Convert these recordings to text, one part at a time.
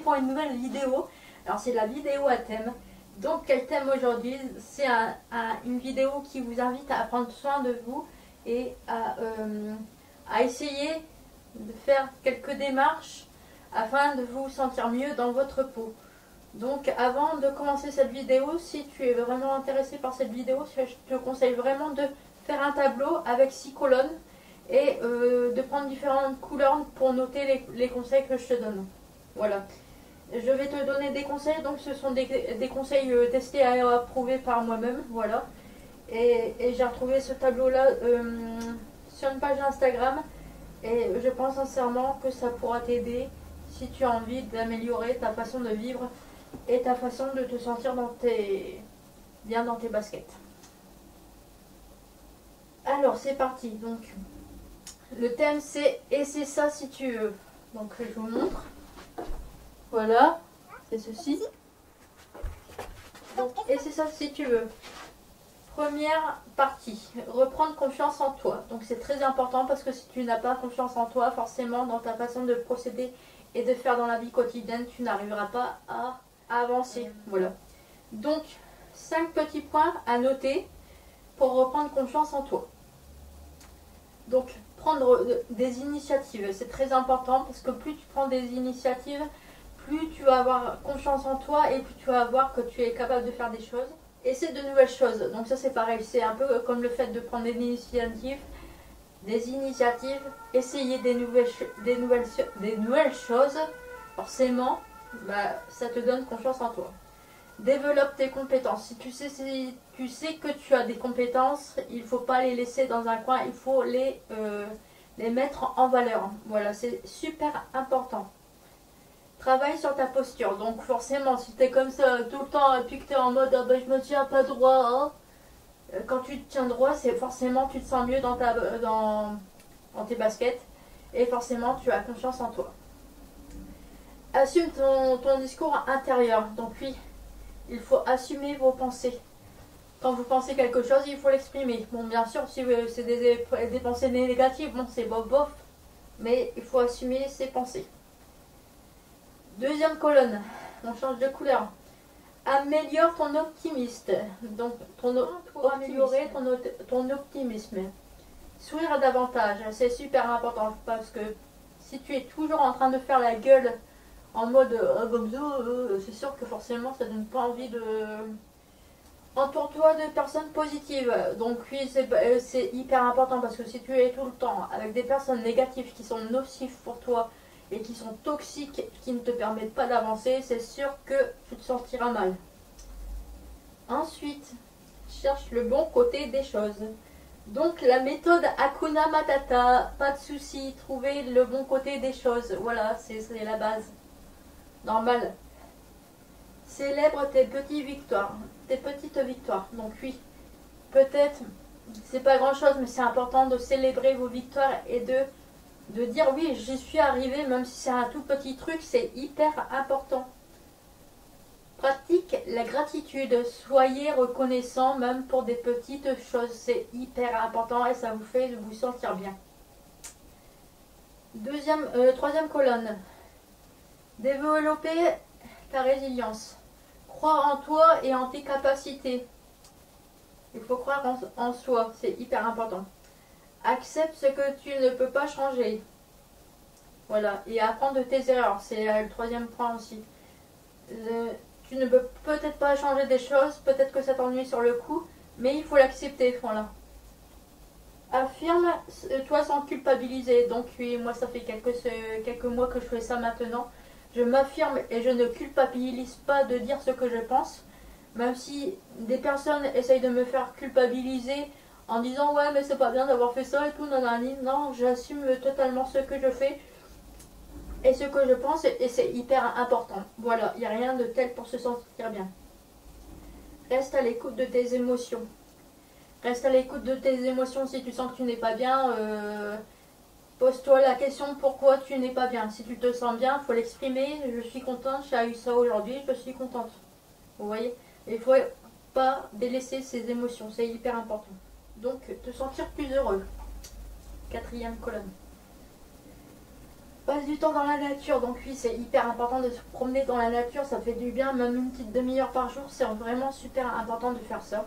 pour une nouvelle vidéo. Alors c'est la vidéo à thème. Donc quel thème aujourd'hui? C'est une vidéo qui vous invite à prendre soin de vous et à essayer de faire quelques démarches afin de vous sentir mieux dans votre peau. Donc avant de commencer cette vidéo, si tu es vraiment intéressé par cette vidéo, je te conseille vraiment de faire un tableau avec 6 colonnes et de prendre différentes couleurs pour noter les conseils que je te donne. Voilà. Je vais te donner des conseils, donc ce sont des conseils testés et approuvés par moi-même. Voilà. Et j'ai retrouvé ce tableau-là sur une page Instagram. Et je pense sincèrement que ça pourra t'aider si tu as envie d'améliorer ta façon de vivre et ta façon de te sentir bien dans tes baskets. Alors c'est parti. Donc le thème c'est « Et c'est ça si tu veux ». Donc je vous montre. Voilà, c'est ceci. Donc, et c'est ça si tu veux. Première partie, reprendre confiance en toi. Donc c'est très important parce que si tu n'as pas confiance en toi, forcément dans ta façon de procéder et de faire dans la vie quotidienne, tu n'arriveras pas à avancer. Voilà. Donc 5 petits points à noter pour reprendre confiance en toi. Donc prendre des initiatives, c'est très important parce que plus tu prends des initiatives, plus tu vas avoir confiance en toi et plus tu vas voir que tu es capable de faire des choses. Essaie de nouvelles choses. Donc ça c'est pareil, c'est un peu comme le fait de prendre des initiatives, essayer des nouvelles choses. Forcément, ça te donne confiance en toi. Développe tes compétences. Si tu sais que tu as des compétences, il ne faut pas les laisser dans un coin, il faut les mettre en valeur. Voilà, c'est super important. Travaille sur ta posture. Donc forcément, si tu es comme ça tout le temps et puis que tu es en mode ah ben, je me tiens pas droit, quand tu te tiens droit, c'est forcément tu te sens mieux dans tes baskets et forcément tu as confiance en toi. Assume ton discours intérieur. Donc oui, il faut assumer vos pensées. Quand vous pensez quelque chose, il faut l'exprimer. Bon, bien sûr, si c'est des pensées négatives, bon, c'est bof bof, mais il faut assumer ses pensées. Deuxième colonne, on change de couleur. Améliore ton optimisme. Donc, pour améliorer ton optimisme. Sourire davantage, c'est super important parce que si tu es toujours en train de faire la gueule en mode comme ça, c'est sûr que forcément ça donne pas envie de... Entoure-toi de personnes positives. Donc oui, c'est hyper important parce que si tu es tout le temps avec des personnes négatives qui sont nocives pour toi et qui sont toxiques, qui ne te permettent pas d'avancer, c'est sûr que tu te sentiras mal. Ensuite, cherche le bon côté des choses. Donc la méthode Hakuna Matata, pas de souci, trouver le bon côté des choses. Voilà, c'est la base. Normal. Célèbre tes petites victoires. Donc oui, peut-être, c'est pas grand chose, mais c'est important de célébrer vos victoires et de dire oui, j'y suis arrivé, même si c'est un tout petit truc, c'est hyper important. Pratique la gratitude, soyez reconnaissant même pour des petites choses, c'est hyper important et ça vous fait vous sentir bien. Troisième colonne, développer ta résilience. Croire en toi et en tes capacités. Il faut croire en soi, c'est hyper important. Accepte ce que tu ne peux pas changer. Voilà, et apprendre de tes erreurs, c'est le troisième point aussi. Tu ne peux peut-être pas changer des choses, peut-être que ça t'ennuie sur le coup, mais il faut l'accepter, voilà. Affirme-toi sans culpabiliser. Donc oui, moi ça fait quelques mois que je fais ça maintenant. Je m'affirme et je ne culpabilise pas de dire ce que je pense. Même si des personnes essayent de me faire culpabiliser en disant ouais mais c'est pas bien d'avoir fait ça et tout, nanani. Non, j'assume totalement ce que je fais et ce que je pense et c'est hyper important. Voilà, il n'y a rien de tel pour se sentir bien. Reste à l'écoute de tes émotions. Reste à l'écoute de tes émotions si tu sens que tu n'es pas bien. Pose-toi la question pourquoi tu n'es pas bien. Si tu te sens bien, il faut l'exprimer. Je suis contente, j'ai eu ça aujourd'hui, je suis contente. Vous voyez? Il ne faut pas délaisser ses émotions, c'est hyper important. Donc, te sentir plus heureux. Quatrième colonne. Passe du temps dans la nature, donc oui, c'est hyper important de se promener dans la nature, ça fait du bien, même une petite demi-heure par jour, c'est vraiment super important de faire ça.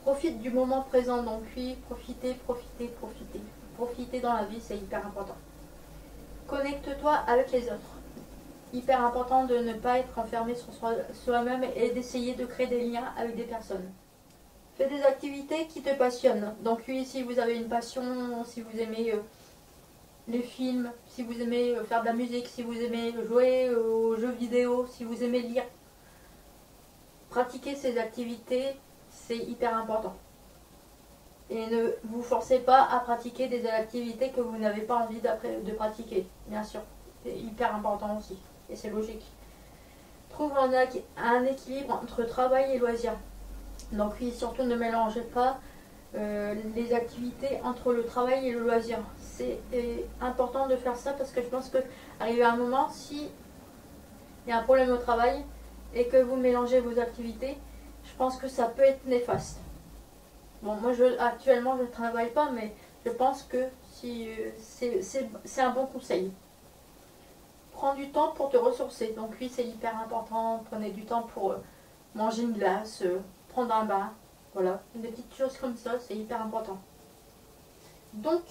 Profite du moment présent, donc oui, profitez. Profitez dans la vie, c'est hyper important. Connecte-toi avec les autres. Hyper important de ne pas être enfermé sur soi-même et d'essayer de créer des liens avec des personnes. Fais des activités qui te passionnent. Donc oui, si vous avez une passion, si vous aimez les films, si vous aimez faire de la musique, si vous aimez jouer aux jeux vidéo, si vous aimez lire, pratiquer ces activités, c'est hyper important. Et ne vous forcez pas à pratiquer des activités que vous n'avez pas envie de pratiquer, bien sûr. C'est hyper important aussi, et c'est logique. Trouve un équilibre entre travail et loisirs. Donc oui, surtout ne mélangez pas les activités entre le travail et le loisir. C'est important de faire ça parce que je pense que arrivé à un moment, si il y a un problème au travail et que vous mélangez vos activités, je pense que ça peut être néfaste. Bon, moi actuellement je ne travaille pas, mais je pense que si, c'est un bon conseil. Prends du temps pour te ressourcer. Donc oui, c'est hyper important. Prenez du temps pour manger une glace, prendre un bain. Voilà, des petites choses comme ça, c'est hyper important. Donc,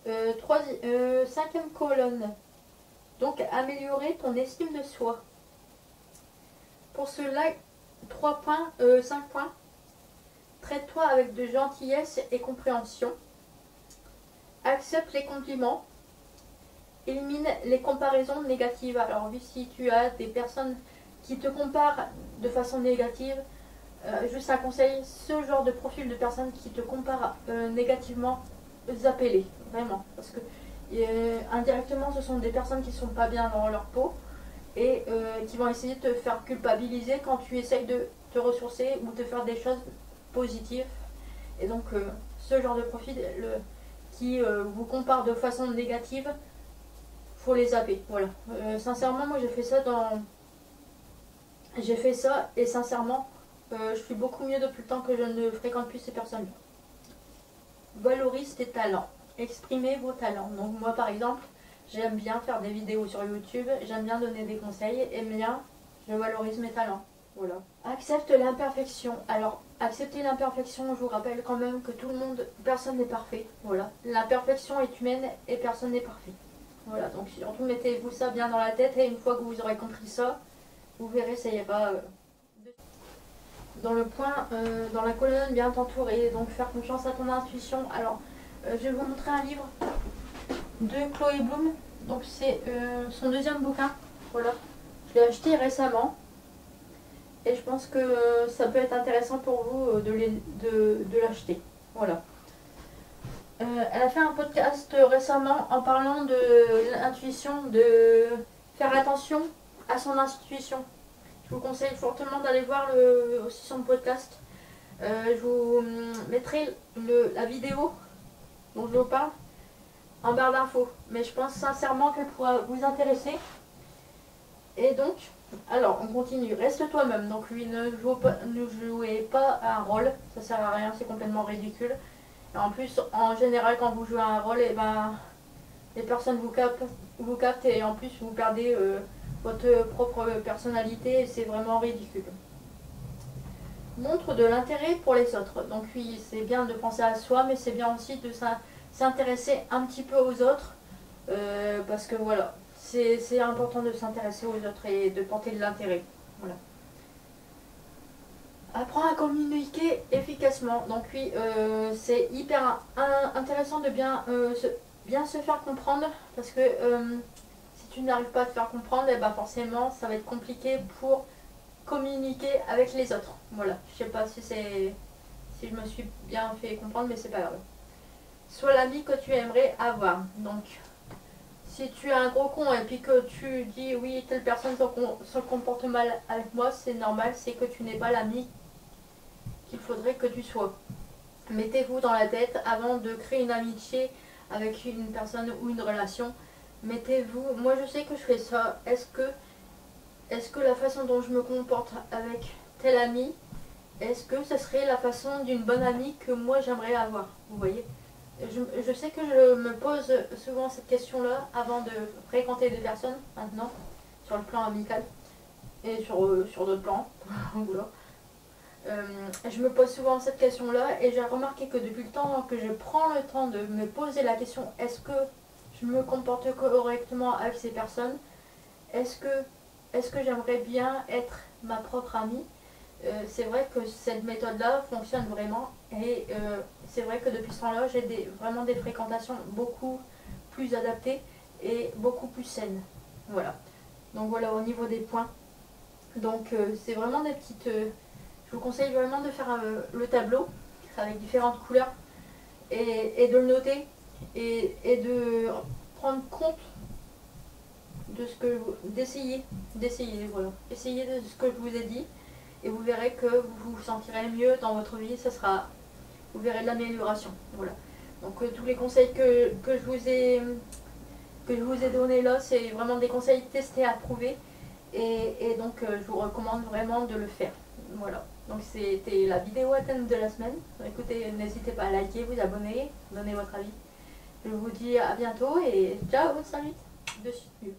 cinquième colonne. Donc, améliorer ton estime de soi. Pour cela, 5 points. Traite-toi avec de gentillesse et compréhension. Accepte les compliments. Élimine les comparaisons négatives. Alors oui, si tu as des personnes qui te comparent de façon négative, juste un conseil, ce genre de profil de personnes qui te comparent négativement, zappez-les, vraiment. Parce que indirectement, ce sont des personnes qui ne sont pas bien dans leur peau et qui vont essayer de te faire culpabiliser quand tu essayes de te ressourcer ou de faire des choses positives. Et donc, ce genre de profil qui vous compare de façon négative, faut les zapper. Voilà. Sincèrement, moi j'ai fait ça et sincèrement, je suis beaucoup mieux depuis le temps que je ne fréquente plus ces personnes-là. Valorise tes talents. Exprimez vos talents. Donc moi par exemple, j'aime bien faire des vidéos sur YouTube, j'aime bien donner des conseils et bien, je valorise mes talents. Voilà. Accepte l'imperfection. Alors, accepter l'imperfection, je vous rappelle quand même que personne n'est parfait. Voilà. L'imperfection est humaine et personne n'est parfait. Voilà, donc surtout mettez-vous ça bien dans la tête et une fois que vous aurez compris ça, vous verrez, ça ira. Dans le point, dans la colonne, bien t'entourer, donc faire confiance à ton intuition. Alors, je vais vous montrer un livre de Chloé Bloom. Donc c'est son deuxième bouquin. Voilà, je l'ai acheté récemment. Et je pense que ça peut être intéressant pour vous de l'acheter. Voilà. Elle a fait un podcast récemment en parlant de l'intuition, de faire attention à son intuition. Je vous conseille fortement d'aller voir aussi son podcast. Je vous mettrai la vidéo dont je vous parle en barre d'infos. Mais je pense sincèrement qu'elle pourra vous intéresser. Et donc, alors on continue. Reste toi-même. Donc lui, ne jouez pas un rôle. Ça sert à rien, c'est complètement ridicule. Et en plus, en général, quand vous jouez un rôle, et les personnes vous captent et en plus vous perdez votre propre personnalité et c'est vraiment ridicule. Montre de l'intérêt pour les autres. Donc oui, c'est bien de penser à soi, mais c'est bien aussi de s'intéresser un petit peu aux autres. Parce que voilà, c'est important de s'intéresser aux autres et de porter de l'intérêt. Voilà. Apprends à communiquer efficacement. Donc oui, c'est hyper intéressant de bien se faire comprendre parce que si tu n'arrives pas à te faire comprendre, et forcément ça va être compliqué pour communiquer avec les autres. Voilà, je sais pas si je me suis bien fait comprendre, mais c'est pas grave. Sois l'ami que tu aimerais avoir. Donc si tu es un gros con et puis que tu dis oui, telle personne se comporte mal avec moi, c'est normal, c'est que tu n'es pas l'ami qu'il faudrait que tu sois. Mettez-vous dans la tête avant de créer une amitié avec une personne ou une relation. Mettez-vous, moi je sais que je fais ça. Est-ce que la façon dont je me comporte avec tel ami, est-ce que ce serait la façon d'une bonne amie que moi j'aimerais avoir? Vous voyez? Je sais que je me pose souvent cette question-là avant de fréquenter des personnes maintenant, sur le plan amical et sur d'autres plans. Voilà. Je me pose souvent cette question-là et j'ai remarqué que depuis le temps que je prends le temps de me poser la question est-ce que je me comporte correctement avec ces personnes, est-ce que, est-ce que j'aimerais bien être ma propre amie, c'est vrai que cette méthode-là fonctionne vraiment et c'est vrai que depuis ce temps-là j'ai vraiment des fréquentations beaucoup plus adaptées et beaucoup plus saines. Voilà. Donc voilà au niveau des points. Donc c'est vraiment des petites... je vous conseille vraiment de faire le tableau avec différentes couleurs et de le noter et de prendre compte de ce que d'essayer voilà, essayez de ce que je vous ai dit et vous verrez que vous vous sentirez mieux dans votre vie, vous verrez de l'amélioration. Voilà. Donc tous les conseils que je vous ai donnés là, c'est vraiment des conseils testés, approuvés et donc je vous recommande vraiment de le faire. Voilà. Donc c'était la vidéo à thème de la semaine. Écoutez, n'hésitez pas à liker, vous abonner, donner votre avis. Je vous dis à bientôt et ciao, salut de suite.